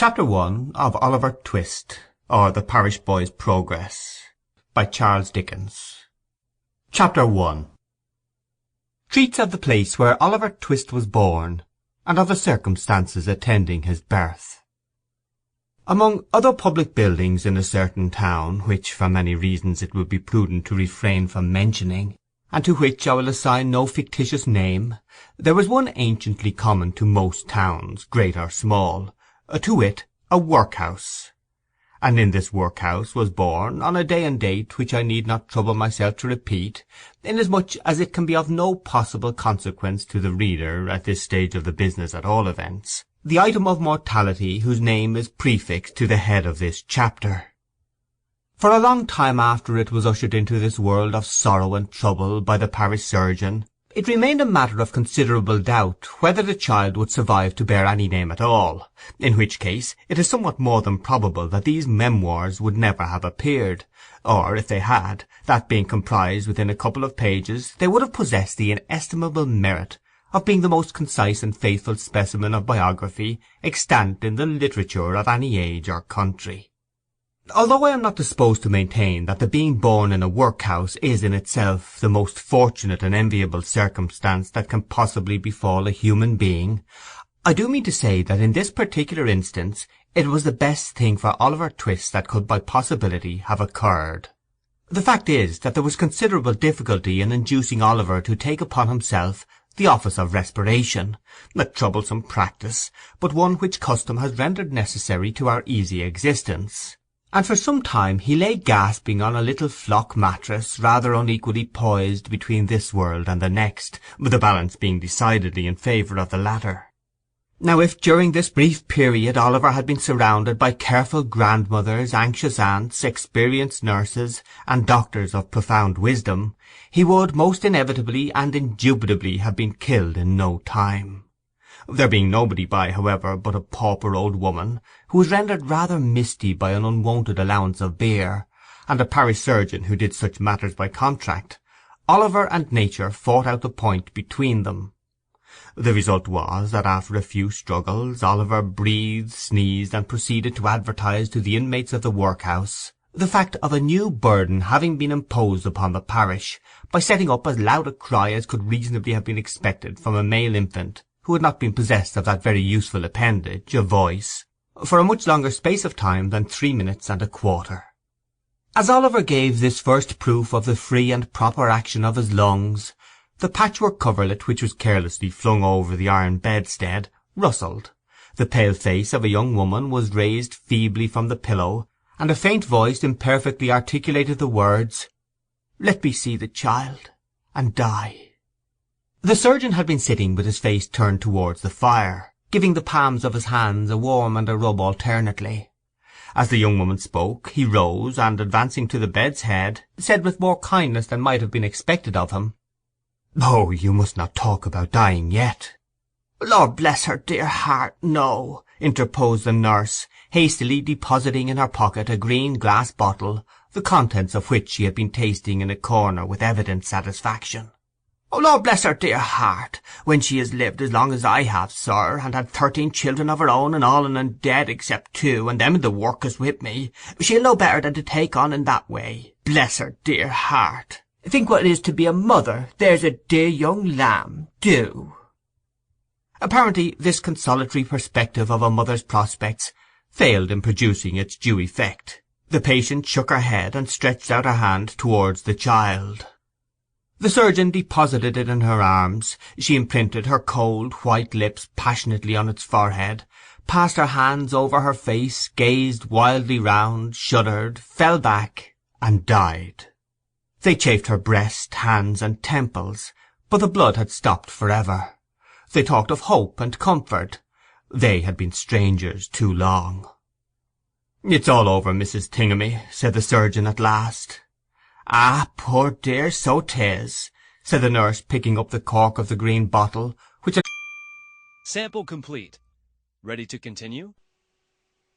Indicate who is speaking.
Speaker 1: Chapter 1 of Oliver Twist, or The Parish Boy's Progress, by Charles Dickens. Chapter 1 treats of the place where Oliver Twist was born, and of the circumstances attending his birth. Among other public buildings in a certain town, which for many reasons it would be prudent to refrain from mentioning, and to which I will assign no fictitious name, there was one anciently common to most towns, great or small, to wit, a workhouse. And in this workhouse was born, on a day and date which I need not trouble myself to repeat, inasmuch as it can be of no possible consequence to the reader, at this stage of the business at all events, the item of mortality whose name is prefixed to the head of this chapter. For a long time after it was ushered into this world of sorrow and trouble by the parish surgeon, it remained a matter of considerable doubt whether the child would survive to bear any name at all, in which case it is somewhat more than probable that these memoirs would never have appeared, or, if they had, that being comprised within a couple of pages, they would have possessed the inestimable merit of being the most concise and faithful specimen of biography extant in the literature of any age or country. Although I am not disposed to maintain that the being born in a workhouse is in itself the most fortunate and enviable circumstance that can possibly befall a human being, I do mean to say that in this particular instance it was the best thing for Oliver Twist that could by possibility have occurred. The fact is that there was considerable difficulty in inducing Oliver to take upon himself the office of respiration, a troublesome practice, but one which custom has rendered necessary to our easy existence. And for some time he lay gasping on a little flock mattress, rather unequally poised between this world and the next, the balance being decidedly in favour of the latter. Now if during this brief period Oliver had been surrounded by careful grandmothers, anxious aunts, experienced nurses, and doctors of profound wisdom, he would most inevitably and indubitably have been killed in no time. There being nobody by, however, but a pauper old woman, who was rendered rather misty by an unwonted allowance of beer, and a parish surgeon who did such matters by contract, Oliver and nature fought out the point between them. The result was that after a few struggles Oliver breathed, sneezed, and proceeded to advertise to the inmates of the workhouse the fact of a new burden having been imposed upon the parish, by setting up as loud a cry as could reasonably have been expected from a male infant who had not been possessed of that very useful appendage, a voice, for a much longer space of time than 3 minutes and a quarter. As Oliver gave this first proof of the free and proper action of his lungs, the patchwork coverlet which was carelessly flung over the iron bedstead rustled, the pale face of a young woman was raised feebly from the pillow, and a faint voice imperfectly articulated the words, "Let me see the child, and die." The surgeon had been sitting with his face turned towards the fire, giving the palms of his hands a warm and a rub alternately. As the young woman spoke, he rose, and, advancing to the bed's head, said with more kindness than might have been expected of him, "Oh, you must not talk about dying yet." "Lord bless her dear heart, no," interposed the nurse, hastily depositing in her pocket a green glass bottle, the contents of which she had been tasting in a corner with evident satisfaction. "Oh, Lord bless her dear heart, when she has lived as long as I have, sir, and had 13 children of her own, and all on 'em dead except 2, and them in the workus with me, she'll know better than to take on in that way. Bless her dear heart. Think what it is to be a mother, there's a dear young lamb, do." Apparently this consolatory perspective of a mother's prospects failed in producing its due effect. The patient shook her head and stretched out her hand towards the child. The surgeon deposited it in her arms. She imprinted her cold white lips passionately on its forehead, passed her hands over her face, gazed wildly round, shuddered, fell back, and died. They chafed her breast, hands, and temples, but the blood had stopped for ever. They talked of hope and comfort. They had been strangers too long. "It's all over, Mrs. Thingummy," said the surgeon at last. "Ah, poor dear, so 'tis," said the nurse, picking up the cork of the green bottle, which had...
Speaker 2: Sample complete. Ready to continue?